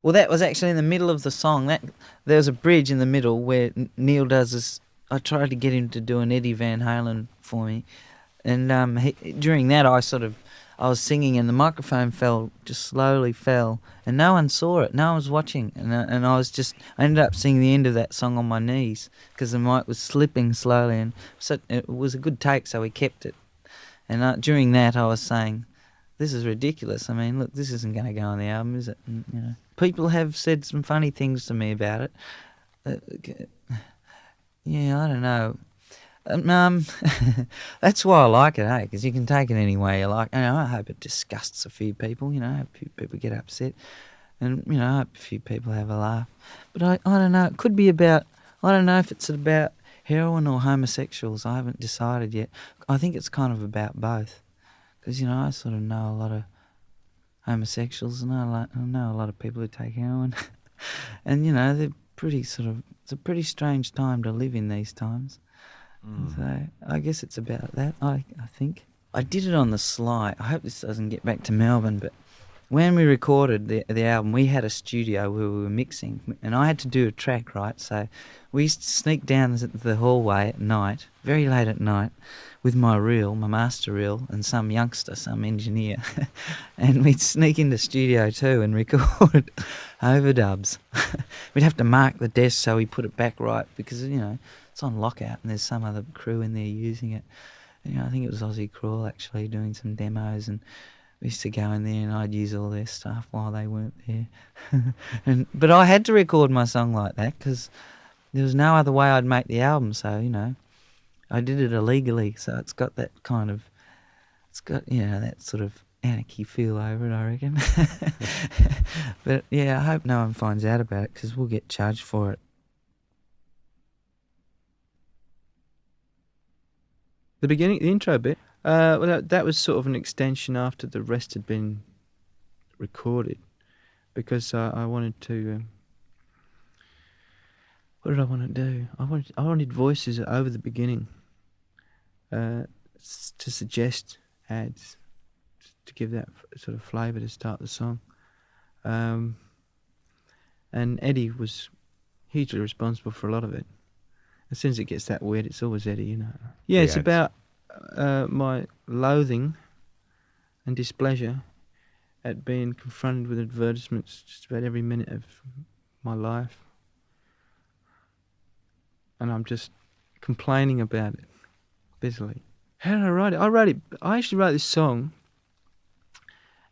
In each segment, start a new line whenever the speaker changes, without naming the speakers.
Well, that was actually in the middle of the song. There was a bridge in the middle where Neil does this. I tried to get him to do an Eddie Van Halen for me, and during that I was singing and the microphone just slowly fell, and no one saw it. No one was watching, and I ended up singing the end of that song on my knees because the mic was slipping slowly, and so it was a good take, so we kept it. And during that, I was saying, "This is ridiculous. I mean, look, this isn't going to go on the album, is it?" And, people have said some funny things to me about it. Yeah, I don't know. That's why I like it, because you can take it any way you like. I hope it disgusts a few people. I hope a few people get upset, and I hope a few people have a laugh. But I don't know. It could be about. I don't know if it's about heroin or homosexuals. I haven't decided yet. I think it's kind of about both, because I sort of know a lot of homosexuals, and I know a lot of people who take heroin, and they're pretty it's a pretty strange time to live in these times. So I guess it's about that. I think I did it on the sly. I hope this doesn't get back to Melbourne, but when we recorded the album, we had a studio where we were mixing, and I had to do a track, right? So we used to sneak down the hallway at night, very late at night, with my master reel, and some youngster, some engineer, and we'd sneak into studio too and record overdubs. We'd have to mark the desk so we put it back right because it's on lockout and there's some other crew in there using it. And, I think it was Aussie Crawl actually doing some demos, and we used to go in there and I'd use all their stuff while they weren't there. But I had to record my song like that because there was no other way I'd make the album. So, I did it illegally. So it's got that that sort of anarchy feel over it, I reckon. But yeah, I hope no one finds out about it because we'll get charged for it.
The beginning, the intro bit, well, that was sort of an extension after the rest had been recorded, because I wanted to. What did I want to do? I wanted voices over the beginning, to suggest ads, to give that sort of flavour to start the song. And Eddie was hugely responsible for a lot of it. As soon as it gets that weird, it's always Eddie, Yeah, it's about my loathing and displeasure at being confronted with advertisements just about every minute of my life. And I'm just complaining about it bitterly. How did I write it? I actually wrote this song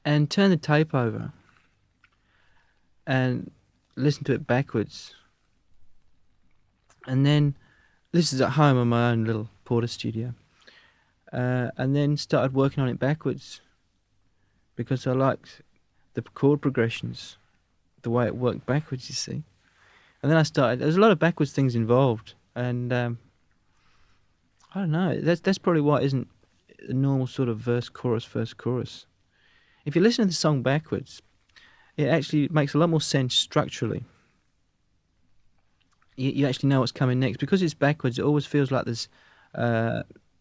and turned the tape over and listened to it backwards. And then, this is at home on my own little Porter studio. And then started working on it backwards because I liked the chord progressions, the way it worked backwards, you see. And then there's a lot of backwards things involved, and I don't know, that's probably why it isn't a normal sort of verse, chorus. If you listen to the song backwards, it actually makes a lot more sense structurally. You actually know what's coming next. Because it's backwards, it always feels like there's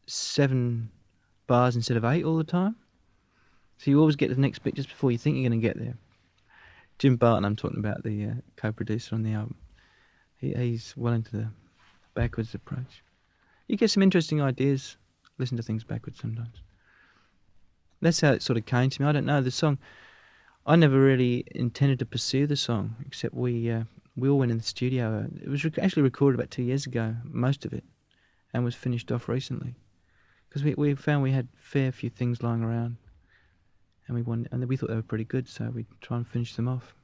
7 bars instead of 8 all the time. So you always get to the next bit just before you think you're going to get there. Jim Barton, I'm talking about, the co-producer on the album. He's well into the backwards approach. You get some interesting ideas, listen to things backwards sometimes. That's how it sort of came to me. I don't know, the song, I never really intended to pursue the song, except we all went in the studio. It was actually recorded about 2 years ago, most of it, and was finished off recently. Because we found we had fair few things lying around, and we thought they were pretty good, so we'd try and finish them off.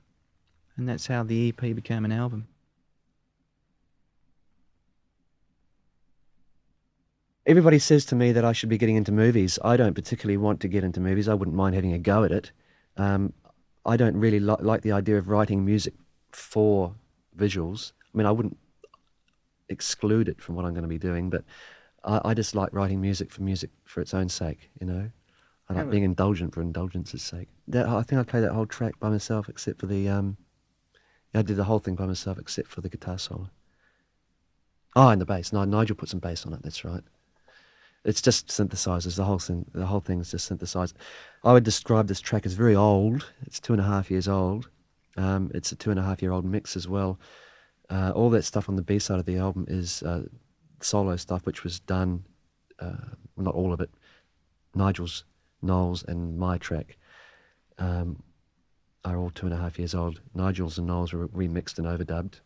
And that's how the EP became an album.
Everybody says to me that I should be getting into movies. I don't particularly want to get into movies. I wouldn't mind having a go at it. I don't really like the idea of writing music for visuals. I mean, I wouldn't exclude it from what I'm going to be doing, but I just like writing music for its own sake, I like being indulgent for indulgence's sake. I think I played that whole track by myself except for the... I did the whole thing by myself except for the guitar solo. Oh, and the bass. Nigel put some bass on it, that's right. It's just synthesizers. The whole thing is just synthesized. I would describe this track as very old. It's 2.5 years old. It's a 2.5-year-old mix as well. All that stuff on the B side of the album is solo stuff, which was done, not all of it. Nigel's, Noel's, and my track are all 2.5 years old. Nigel's and Noel's were remixed and overdubbed.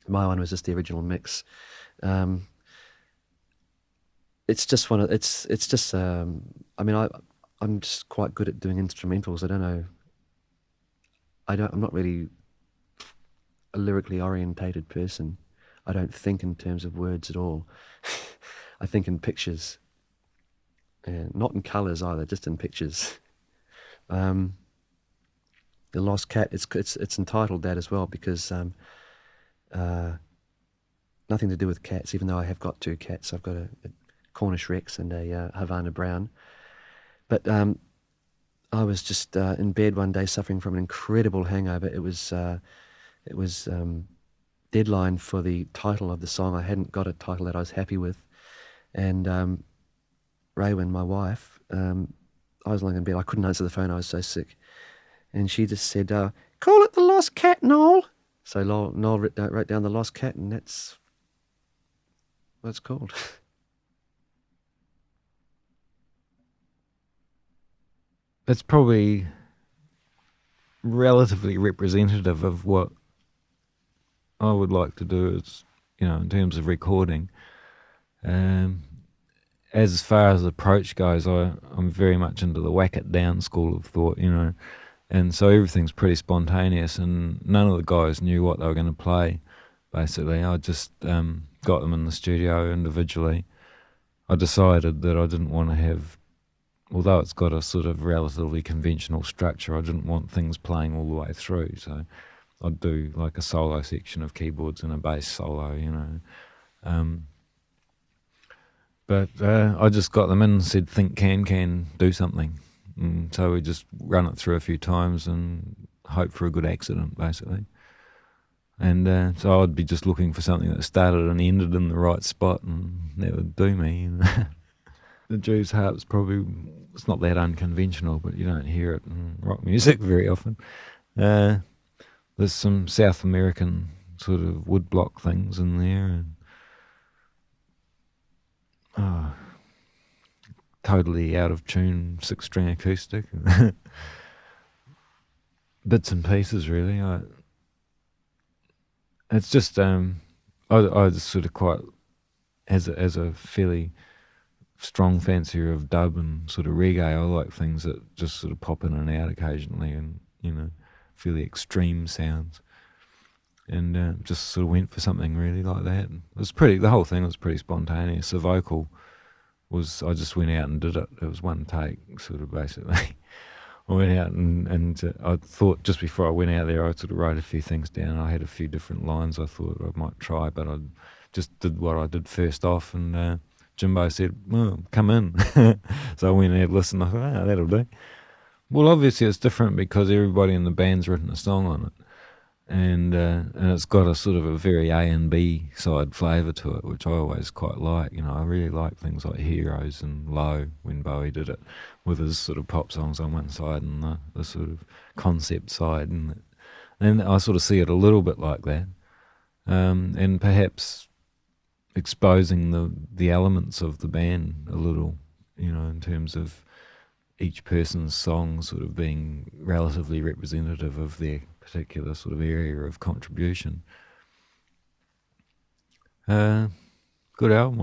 My one was just the original mix. It's just one of it's just. I mean, I'm just quite good at doing instrumentals. I don't know. I'm not really a lyrically orientated person. I don't think in terms of words at all. I think in pictures, and not in colours either, just in pictures. The Lost Cat. It's entitled that as well because nothing to do with cats. Even though I have got 2 cats, I've got a Cornish Rex and a Havana Brown. But I was just in bed one day suffering from an incredible hangover. It was deadline for the title of the song. I hadn't got a title that I was happy with. And Raywin, my wife, I was lying in bed. I couldn't answer the phone. I was so sick. And she just said, call it The Lost Cat, Noel. So Noel wrote down The Lost Cat, and that's what it's called.
It's probably relatively representative of what I would like to do is, in terms of recording. As far as approach goes, I'm very much into the whack it down school of thought, and so everything's pretty spontaneous, and none of the guys knew what they were going to play, basically. I just got them in the studio individually. I decided that I didn't want to have, although it's got a sort of relatively conventional structure, I didn't want things playing all the way through, so I'd do like a solo section of keyboards and a bass solo, But I just got them in and said, think can do something. And so we just run it through a few times and hope for a good accident, basically. And so I'd be just looking for something that started and ended in the right spot, and that would do me. The Jew's harp's probably, it's not that unconventional, but you don't hear it in rock music very often. There's some South American sort of woodblock things in there, and totally out of tune 6-string acoustic. Bits and pieces, really. It's just I just sort of quite as a fairly strong fancier of dub and sort of reggae. I like things that just sort of pop in and out occasionally, and fairly extreme sounds. And just sort of went for something really like that. The whole thing was pretty spontaneous. The vocal was, I just went out and did it. It was one take, sort of, basically. I went out and I thought just before I went out there, I sort of wrote a few things down. I had a few different lines I thought I might try, but I just did what I did first off, and Jimbo said, well, come in. So I went and had a listen. I thought, that'll do. Well, obviously it's different because everybody in the band's written a song on it. And it's got a sort of a very A and B side flavour to it, which I always quite like. I really like things like Heroes and Low, when Bowie did it, with his sort of pop songs on one side and the sort of concept side. And I sort of see it a little bit like that. And perhaps exposing the elements of the band a little, in terms of each person's song sort of being relatively representative of their particular sort of area of contribution. Good album.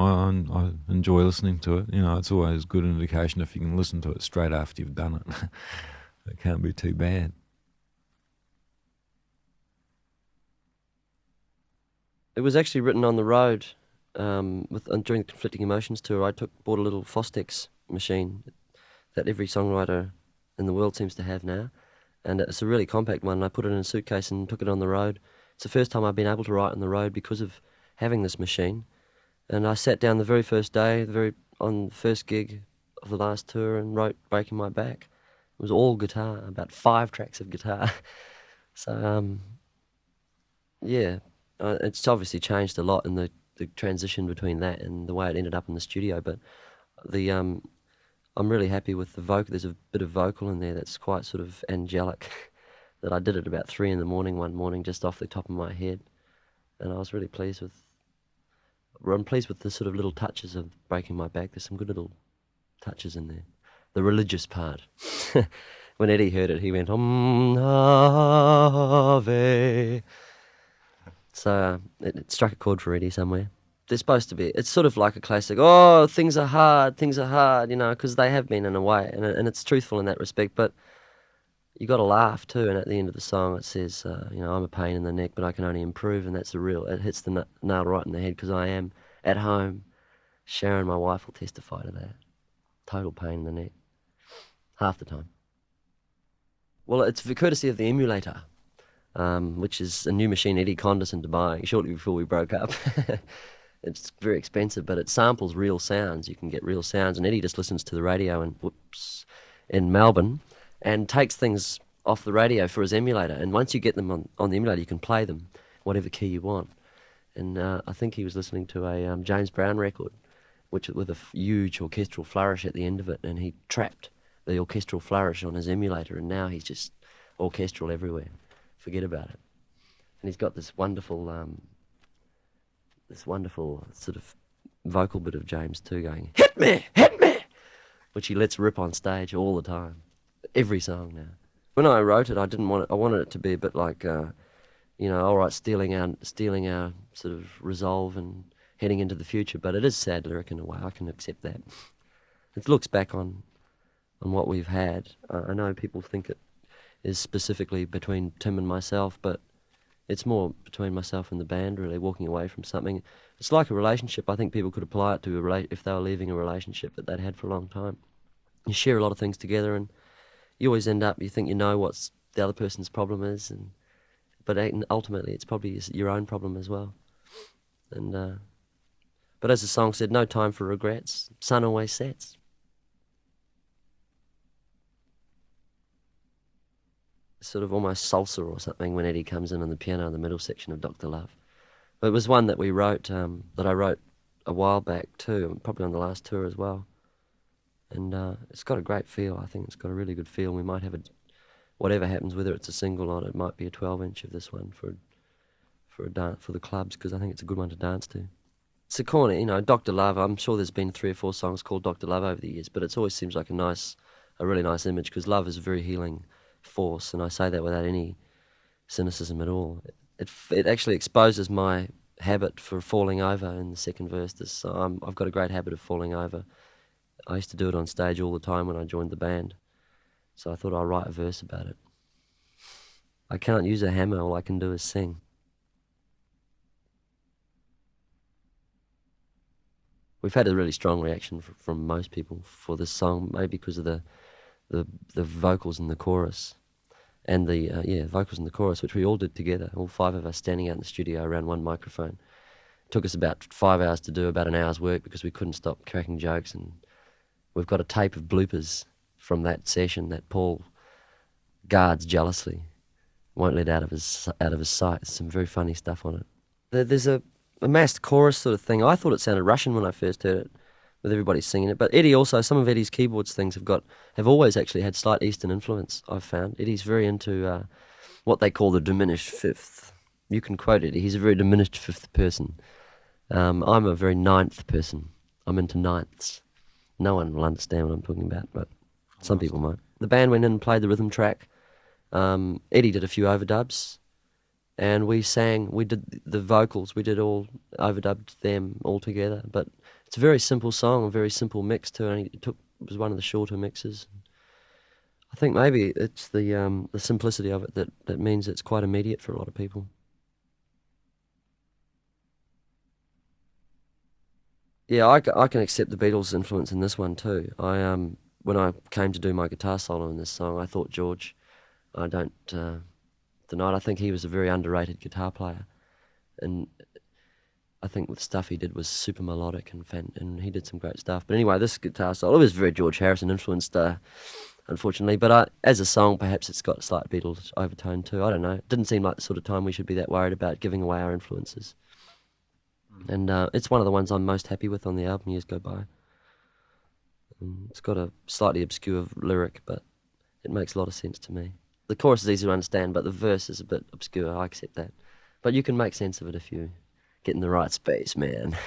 I enjoy listening to it. It's always a good indication if you can listen to it straight after you've done it. It can't be too bad.
It was actually written on the road during the Conflicting Emotions tour. I bought a little Fostex machine that every songwriter in the world seems to have now. And it's a really compact one. I put it in a suitcase and took it on the road. It's the first time I've been able to write on the road because of having this machine. And I sat down the very first day, on the first gig of the last tour, and wrote Breaking My Back. It was all guitar, about 5 tracks of guitar. So, it's obviously changed a lot in the transition between that and the way it ended up in the studio. But I'm really happy with the vocal. There's a bit of vocal in there that's quite sort of angelic. that I did it about 3 in the morning one morning, just off the top of my head, and I was really pleased with. I'm pleased with the sort of little touches of breaking my back. There's some good little touches in there. The religious part. When Eddie heard it, he went, Ave. So it struck a chord for Eddie somewhere. They're supposed to be. It's sort of like a classic. Oh, things are hard, because they have been in a way, and it's truthful in that respect. But you got to laugh too. And at the end of the song, it says, I'm a pain in the neck, but I can only improve. And that's it hits the nail right in the head, because I am at home. Sharon, my wife, will testify to that. Total pain in the neck, half the time. Well, it's the courtesy of the emulator. Which is a new machine Eddie conned us into buying shortly before we broke up. It's very expensive, but it samples real sounds. You can get real sounds, and Eddie just listens to the radio in Melbourne and takes things off the radio for his emulator. And once you get them on the emulator, you can play them, whatever key you want. And I think he was listening to a James Brown record, which with a huge orchestral flourish at the end of it, and he trapped the orchestral flourish on his emulator, and now he's just orchestral everywhere. Forget about it. And he's got this wonderful sort of vocal bit of James too, going, hit me, which he lets rip on stage all the time, every song now. When I wrote it, I wanted it to be a bit like, all right, stealing our sort of resolve and heading into the future, but it is sad lyric in a way. I can accept that. It looks back on what we've had. I know people think it is specifically between Tim and myself, but it's more between myself and the band, really, walking away from something. It's like a relationship. I think people could apply it to if they were leaving a relationship that they'd had for a long time. You share a lot of things together, and you always end up, you think you know what the other person's problem is, but ultimately it's probably your own problem as well. And but as the song said, no time for regrets, sun always sets. Sort of almost salsa or something when Eddie comes in on the piano in the middle section of Dr. Love. But it was one that we wrote, that I wrote a while back too, probably on the last tour as well. And it's got a great feel. I think it's got a really good feel. We might have whatever happens, whether it's a single or not, it might be a 12-inch of this one for a dance for the clubs, because I think it's a good one to dance to. It's a corner, Dr. Love. I'm sure there's been 3 or 4 songs called Dr. Love over the years, but it always seems like a really nice image, because love is a very healing force, and I say that without any cynicism at all. It actually exposes my habit for falling over in the second verse. I've got a great habit of falling over. I used to do it on stage all the time when I joined the band, so I thought I'll write a verse about it. I can't use a hammer, all I can do is sing. We've had a really strong reaction from most people for this song, maybe because of the vocals in the chorus, and the vocals in the chorus, which we all did together, all 5 of us standing out in the studio around one microphone. It took us about 5 hours to do about an hour's work, because we couldn't stop cracking jokes, and we've got a tape of bloopers from that session that Paul guards jealously, won't let out of his sight. There's some very funny stuff on it. There's a massed chorus sort of thing. I thought it sounded Russian when I first heard it, with everybody singing it. But Eddie also, some of Eddie's keyboards things have always actually had slight Eastern influence, I've found. Eddie's very into what they call the diminished fifth. You can quote Eddie, he's a very diminished fifth person. I'm a very ninth person. I'm into ninths. No one will understand what I'm talking about, but some people might. The band went in and played the rhythm track. Eddie did a few overdubs, and we did the vocals, we did all, overdubbed them all together. But it's a very simple song, a very simple mix too, and it was one of the shorter mixes. I think maybe it's the simplicity of it that means it's quite immediate for a lot of people. Yeah, I can accept the Beatles' influence in this one too. When I came to do my guitar solo in this song, I thought George, I don't deny it, I think he was a very underrated guitar player, and I think the stuff he did was super melodic and he did some great stuff. But anyway, this guitar solo was very George Harrison influenced, unfortunately. But as a song, perhaps it's got a slight Beatles overtone too. I don't know. It didn't seem like the sort of time we should be that worried about giving away our influences. And it's one of the ones I'm most happy with on the album, Years Go By. It's got a slightly obscure lyric, but it makes a lot of sense to me. The chorus is easy to understand, but the verse is a bit obscure. I accept that. But you can make sense of it if you get in the right space, man.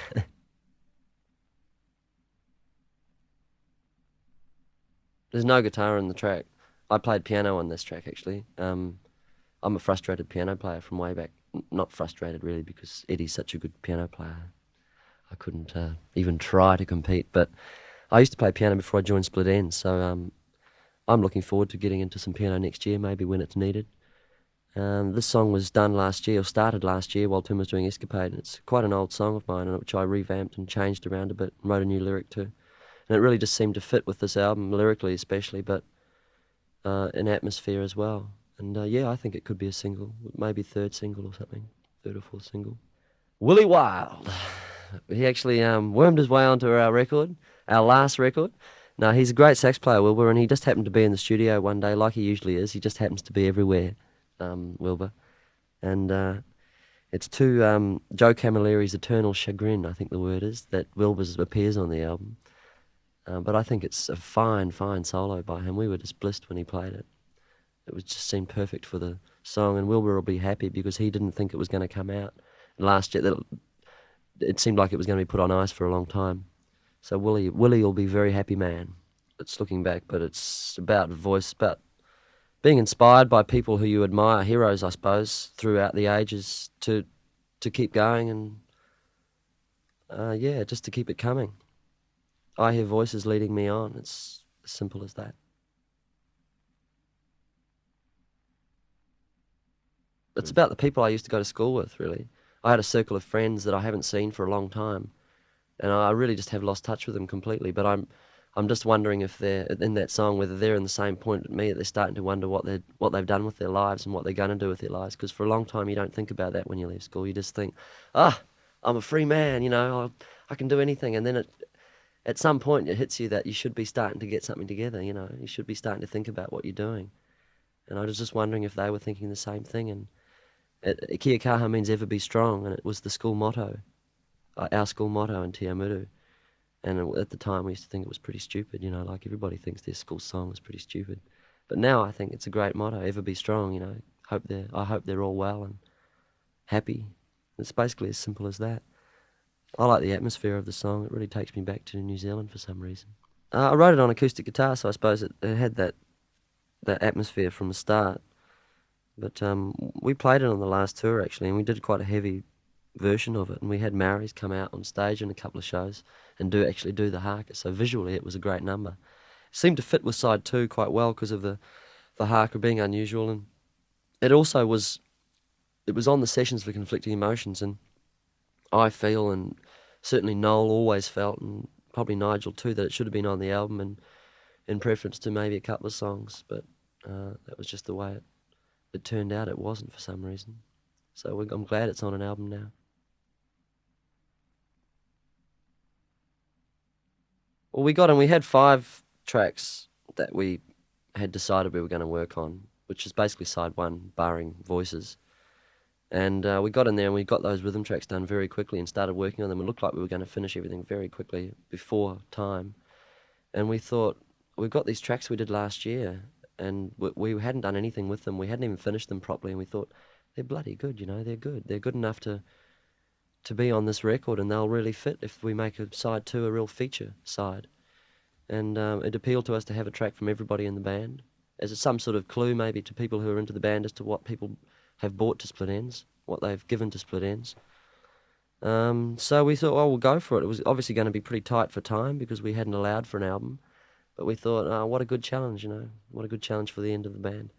There's no guitar in the track. I played piano on this track, actually. I'm a frustrated piano player from way back. Not frustrated, really, because Eddie's such a good piano player. I couldn't even try to compete. But I used to play piano before I joined Split Enz, so I'm looking forward to getting into some piano next year, maybe when it's needed. This song was done last year, or started last year, while Tim was doing Escapade. It's quite an old song of mine, which I revamped and changed around a bit and wrote a new lyric to. And it really just seemed to fit with this album, lyrically especially, but in atmosphere as well. And yeah, I think it could be a single, maybe third single or something, third or fourth single. Willie Wild. He actually wormed his way onto our record, our last record. Now, he's a great sax player, Wilbur, and he just happened to be in the studio one day, like he usually is. He just happens to be everywhere, Wilbur. And it's to Joe Camilleri's eternal chagrin, I think the word is, that Wilbur appears on the album. But I think it's a fine, fine solo by him. We were just blissed when he played it. It was just seemed perfect for the song, and Wilbur will be happy because he didn't think it was going to come out last year. It seemed like it was going to be put on ice for a long time. So Willie will be a very happy man. It's looking back, but it's about voice, about being inspired by people who you admire, heroes, I suppose, throughout the ages to keep going and yeah, just to keep it coming. I hear voices leading me on. It's as simple as that. It's about the people I used to go to school with, really. I had a circle of friends that I haven't seen for a long time, and I really just have lost touch with them completely. But I'm just wondering if they're in that song, whether they're in the same point at me, that they're starting to wonder what they've done with their lives and what they're going to do with their lives. Because for a long time, you don't think about that when you leave school. You just think, I'm a free man, I can do anything. And then at some point, it hits you that you should be starting to get something together. You should be starting to think about what you're doing. And I was just wondering if they were thinking the same thing. And Kia kaha means ever be strong, and it was the school motto, our school motto in Te Amuru. And at the time, we used to think it was pretty stupid, like everybody thinks their school song is pretty stupid. But now I think it's a great motto, ever be strong, I hope they're all well and happy. It's basically as simple as that. I like the atmosphere of the song. It really takes me back to New Zealand for some reason. I wrote it on acoustic guitar, so I suppose it had that atmosphere from the start. But we played it on the last tour, actually, and we did quite a heavy version of it. And we had Maoris come out on stage in a couple of shows and do the haka. So visually, it was a great number. It seemed to fit with side 2 quite well because of the haka being unusual. And it also was on the sessions for Conflicting Emotions, and I feel, and certainly Noel always felt, and probably Nigel too, that it should have been on the album and in preference to maybe a couple of songs. But that was just the way it turned out. It wasn't for some reason. So I'm glad it's on an album now. Well, we had 5 tracks that we had decided we were going to work on, which is basically side 1, barring voices. And we got in there and we got those rhythm tracks done very quickly and started working on them. It looked like we were going to finish everything very quickly before time. And we thought, we've got these tracks we did last year, and we hadn't done anything with them. We hadn't even finished them properly, and we thought, they're bloody good, they're good. They're good enough to be on this record, and they'll really fit if we make a side 2 a real feature side. And it appealed to us to have a track from everybody in the band, as some sort of clue maybe to people who are into the band as to what people have brought to Split Enz, what they've given to Split Enz. So we thought, we'll go for it. It was obviously going to be pretty tight for time because we hadn't allowed for an album. But we thought, what a good challenge, what a good challenge for the end of the band.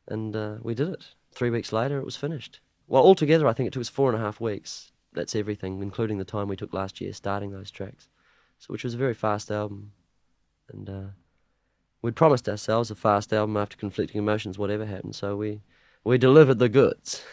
And we did it. 3 weeks later, it was finished. Well, altogether, I think it took us 4.5 weeks. That's everything, including the time we took last year starting those tracks. So, which was a very fast album. And we'd promised ourselves a fast album after Conflicting Emotions, whatever happened. So we delivered the goods.